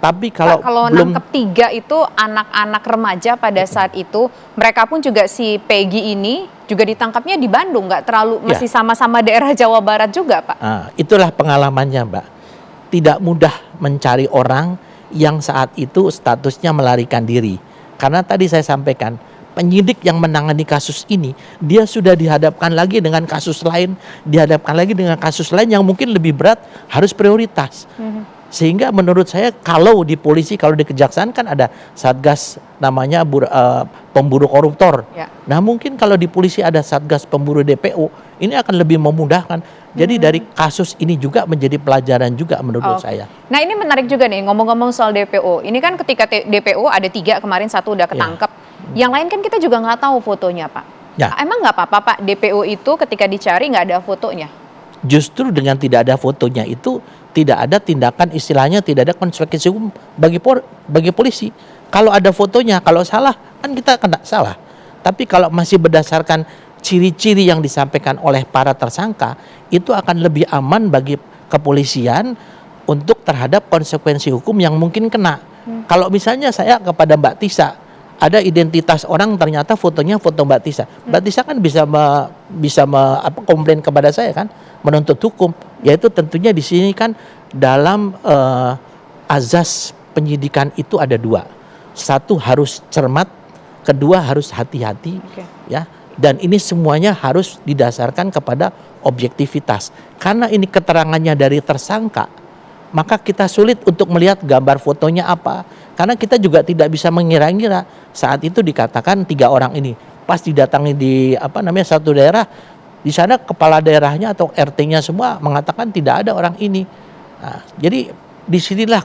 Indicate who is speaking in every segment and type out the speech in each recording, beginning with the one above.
Speaker 1: Tapi kalau
Speaker 2: Pak, kalau
Speaker 1: belum
Speaker 2: nangkep 3 itu anak-anak remaja pada saat itu, mereka pun juga si Peggy ini juga ditangkapnya di Bandung, nggak terlalu
Speaker 1: ya,
Speaker 2: masih sama-sama daerah Jawa Barat juga, Pak.
Speaker 1: itulah pengalamannya, Mbak. Tidak mudah mencari orang yang saat itu statusnya melarikan diri. Karena tadi saya sampaikan, penyidik yang menangani kasus ini, dia sudah dihadapkan lagi dengan kasus lain, dihadapkan lagi dengan kasus lain yang mungkin lebih berat, harus prioritas. Sehingga menurut saya kalau di polisi, kalau di kejaksaan kan ada satgas namanya pemburu koruptor.
Speaker 2: Ya.
Speaker 1: Nah mungkin kalau di polisi ada satgas pemburu DPO, ini akan lebih memudahkan. Jadi dari kasus ini juga menjadi pelajaran juga menurut saya.
Speaker 2: Nah ini menarik juga nih, ngomong-ngomong soal DPO. Ini kan ketika DPO ada 3, kemarin 1 udah ketangkep. Yang lain kan kita juga nggak tahu fotonya, Pak.
Speaker 1: Ya.
Speaker 2: Emang nggak apa-apa, Pak, DPO itu ketika dicari nggak ada fotonya?
Speaker 1: Justru dengan tidak ada fotonya itu tidak ada tindakan, istilahnya tidak ada konsekuensi hukum bagi polisi. Kalau ada fotonya, kalau salah kan kita kena salah. Tapi kalau masih berdasarkan ciri-ciri yang disampaikan oleh para tersangka, itu akan lebih aman bagi kepolisian untuk terhadap konsekuensi hukum yang mungkin kena. Kalau misalnya saya kepada Mbak Tisa, ada identitas orang ternyata fotonya foto Mbak Tisa. Mbak Tisa kan bisa komplain kepada saya kan, menuntut hukum. Yaitu tentunya di sini kan dalam azas penyidikan itu ada 2. 1 harus cermat, kedua harus hati-hati, ya. Dan ini semuanya harus didasarkan kepada objektivitas. Karena ini keterangannya dari tersangka, maka kita sulit untuk melihat gambar fotonya apa. Karena kita juga tidak bisa mengira-ngira. Saat itu dikatakan 3 orang ini pas didatangi di satu daerah, di sana kepala daerahnya atau RT-nya semua mengatakan tidak ada orang ini. Nah, jadi disinilah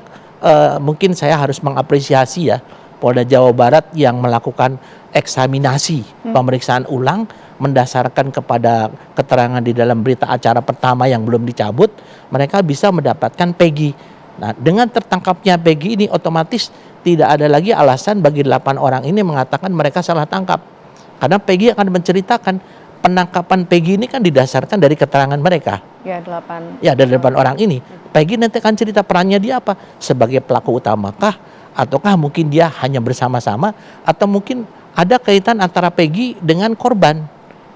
Speaker 1: mungkin saya harus mengapresiasi ya Polda Jawa Barat yang melakukan eksaminasi pemeriksaan ulang mendasarkan kepada keterangan di dalam berita acara pertama yang belum dicabut, mereka bisa mendapatkan Peggy. Nah, dengan tertangkapnya Peggy ini otomatis tidak ada lagi alasan bagi 8 orang ini mengatakan mereka salah tangkap. Karena Peggy akan menceritakan penangkapan Peggy ini kan didasarkan dari keterangan mereka.
Speaker 2: Ya, 8.
Speaker 1: Ya, dari 8 orang ini. Peggy nanti akan cerita perannya dia apa? Sebagai pelaku utamakah? Ataukah mungkin dia hanya bersama-sama? Atau mungkin ada kaitan antara Peggy dengan korban?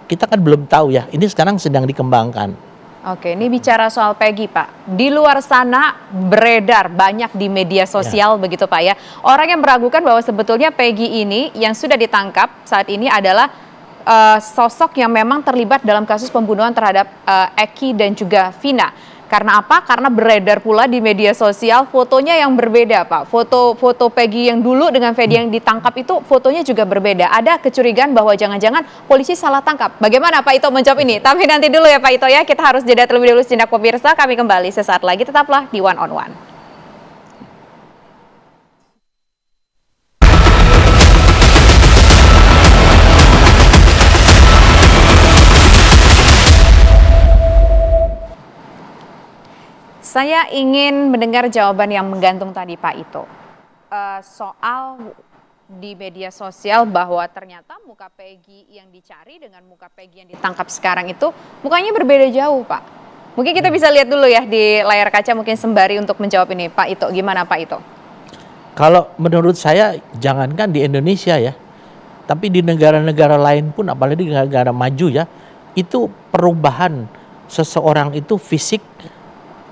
Speaker 1: Kita kan belum tahu ya. Ini sekarang sedang dikembangkan.
Speaker 2: Oke, ini bicara soal Peggy, Pak. Di luar sana beredar banyak di media sosial begitu, Pak ya. Orang yang meragukan bahwa sebetulnya Peggy ini yang sudah ditangkap saat ini adalah sosok yang memang terlibat dalam kasus pembunuhan terhadap Eki dan juga Vina. Karena apa? Karena beredar pula di media sosial fotonya yang berbeda, Pak. Foto Peggy yang dulu dengan Fedy yang ditangkap itu fotonya juga berbeda. Ada kecurigaan bahwa jangan-jangan polisi salah tangkap. Bagaimana Pak Ito menjawab ini? Tapi nanti dulu ya Pak Ito ya. Kita harus jeda terlebih dulu sejenak pemirsa. Kami kembali sesaat lagi. Tetaplah di One on One. Saya ingin mendengar jawaban yang menggantung tadi Pak Ito. Soal di media sosial bahwa ternyata muka Peggy yang dicari dengan muka Peggy yang ditangkap sekarang itu mukanya berbeda jauh Pak. Mungkin kita bisa lihat dulu ya di layar kaca mungkin sembari untuk menjawab ini Pak Ito. Gimana Pak Ito?
Speaker 1: Kalau menurut saya jangankan di Indonesia ya, tapi di negara-negara lain pun apalagi di negara maju ya, itu perubahan seseorang itu fisik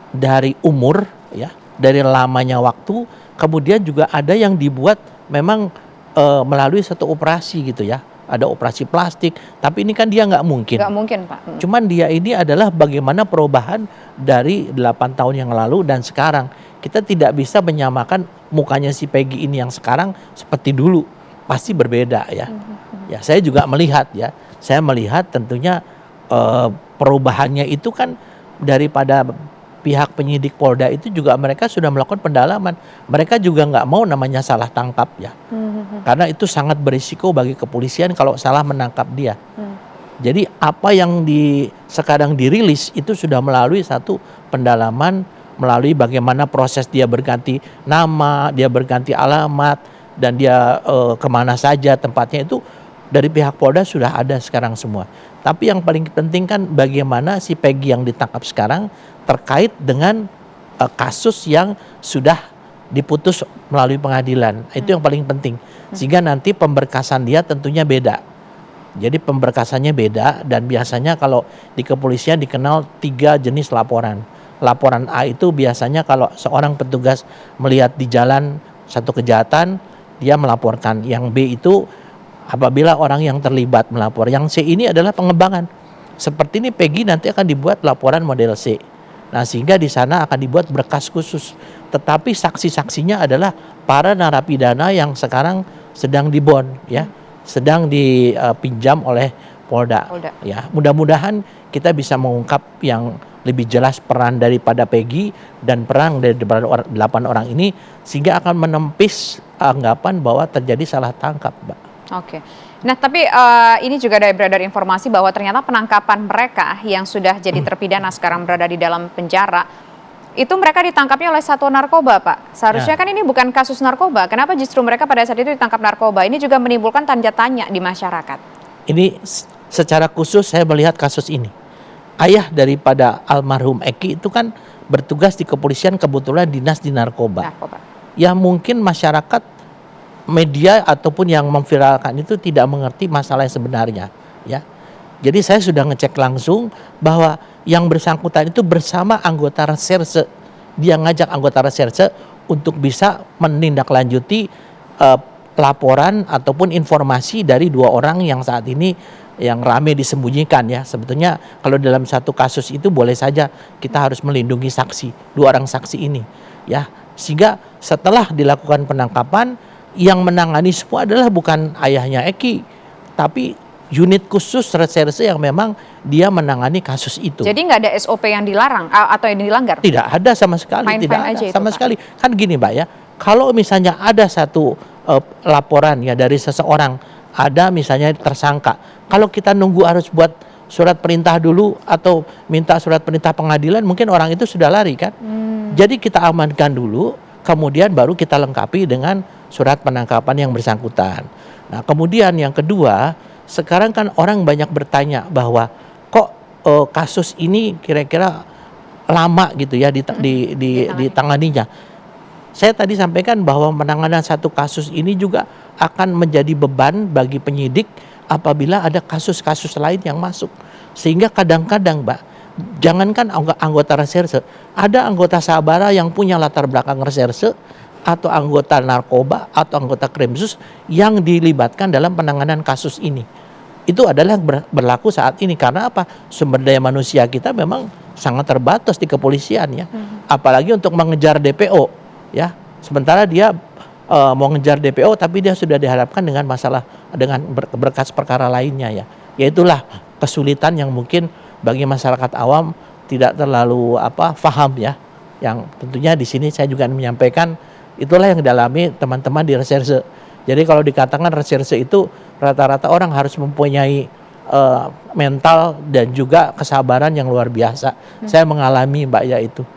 Speaker 1: dari umur ya, dari lamanya waktu, kemudian juga ada yang dibuat memang melalui satu operasi gitu ya. Ada operasi plastik, tapi ini kan dia nggak mungkin.
Speaker 2: Nggak mungkin Pak.
Speaker 1: Cuman dia ini adalah bagaimana perubahan dari 8 tahun yang lalu dan sekarang. Kita tidak bisa menyamakan mukanya si Peggy ini yang sekarang seperti dulu. Pasti berbeda ya. Ya saya juga melihat ya. Saya melihat tentunya perubahannya itu kan daripada pihak penyidik Polda itu juga mereka sudah melakukan pendalaman. Mereka juga nggak mau namanya salah tangkap ya. Karena itu sangat berisiko bagi kepolisian kalau salah menangkap dia. Jadi apa yang sekarang dirilis itu sudah melalui satu pendalaman, melalui bagaimana proses dia berganti nama, dia berganti alamat, dan dia kemana saja tempatnya itu dari pihak Polda sudah ada sekarang semua. Tapi yang paling penting kan bagaimana si Peggy yang ditangkap sekarang terkait dengan kasus yang sudah diputus melalui pengadilan. Itu yang paling penting. Sehingga nanti pemberkasan dia tentunya beda. Jadi pemberkasannya beda, dan biasanya kalau di kepolisian dikenal 3 jenis laporan. Laporan A itu biasanya kalau seorang petugas melihat di jalan satu kejahatan, dia melaporkan. Yang B itu apabila orang yang terlibat melapor. Yang C ini adalah pengembangan. Seperti ini Peggy nanti akan dibuat laporan model C. Nah, sehingga di sana akan dibuat berkas khusus. Tetapi saksi-saksinya adalah para narapidana yang sekarang sedang dibond, ya, sedang dipinjam oleh Polda. Ya, mudah-mudahan kita bisa mengungkap yang lebih jelas peran daripada Peggy dan peran daripada 8 orang ini, sehingga akan menepis anggapan bahwa terjadi salah tangkap, Mbak.
Speaker 2: Oke. Nah, tapi ini juga ada beredar informasi bahwa ternyata penangkapan mereka yang sudah jadi terpidana sekarang berada di dalam penjara, itu mereka ditangkapnya oleh satuan narkoba, Pak. Seharusnya kan ini bukan kasus narkoba. Kenapa justru mereka pada saat itu ditangkap narkoba? Ini juga menimbulkan tanda tanya di masyarakat.
Speaker 1: Ini secara khusus saya melihat kasus ini. Ayah daripada almarhum Eki itu kan bertugas di kepolisian, kebetulan dinas di narkoba. Ya mungkin masyarakat, media ataupun yang memviralkan itu tidak mengerti masalah yang sebenarnya, ya. Jadi saya sudah ngecek langsung bahwa yang bersangkutan itu bersama anggota reserse. Dia ngajak anggota reserse untuk bisa menindaklanjuti laporan ataupun informasi dari 2 orang yang saat ini yang rame disembunyikan, ya. Sebetulnya kalau dalam satu kasus itu boleh saja kita harus melindungi saksi, 2 orang saksi ini, ya. Sehingga setelah dilakukan penangkapan, yang menangani semua adalah bukan ayahnya Eki, tapi unit khusus reserse yang memang dia menangani kasus itu.
Speaker 2: Jadi nggak ada SOP yang dilarang atau yang dilanggar?
Speaker 1: Tidak ada sama sekali, tidak ada sama sekali. Kan gini, Mbak, ya, kalau misalnya ada satu laporan, ya, dari seseorang, ada misalnya tersangka, kalau kita nunggu harus buat surat perintah dulu atau minta surat perintah pengadilan, mungkin orang itu sudah lari, kan. Jadi kita amankan dulu, kemudian baru kita lengkapi dengan surat penangkapan yang bersangkutan. Nah, kemudian yang kedua, sekarang kan orang banyak bertanya bahwa kok kasus ini kira-kira lama gitu, ya, ditanganinya. Saya tadi sampaikan bahwa penanganan satu kasus ini juga akan menjadi beban bagi penyidik apabila ada kasus-kasus lain yang masuk. Sehingga kadang-kadang, Mbak, jangankan anggota reserse, ada anggota sabara yang punya latar belakang reserse, atau anggota narkoba atau anggota Krimsus yang dilibatkan dalam penanganan kasus ini. Itu adalah berlaku saat ini. Karena apa? Sumber daya manusia kita memang sangat terbatas di kepolisian, ya. Apalagi untuk mengejar DPO, ya. Sementara dia mau ngejar DPO tapi dia sudah dihadapkan dengan masalah dengan berkas perkara lainnya, ya. Yaitulah kesulitan yang mungkin bagi masyarakat awam tidak terlalu paham, ya. Yang tentunya di sini saya juga menyampaikan itulah yang dialami teman-teman di reserse. Jadi kalau dikatakan reserse itu rata-rata orang harus mempunyai mental dan juga kesabaran yang luar biasa. Saya mengalami, Mbak, ya, itu.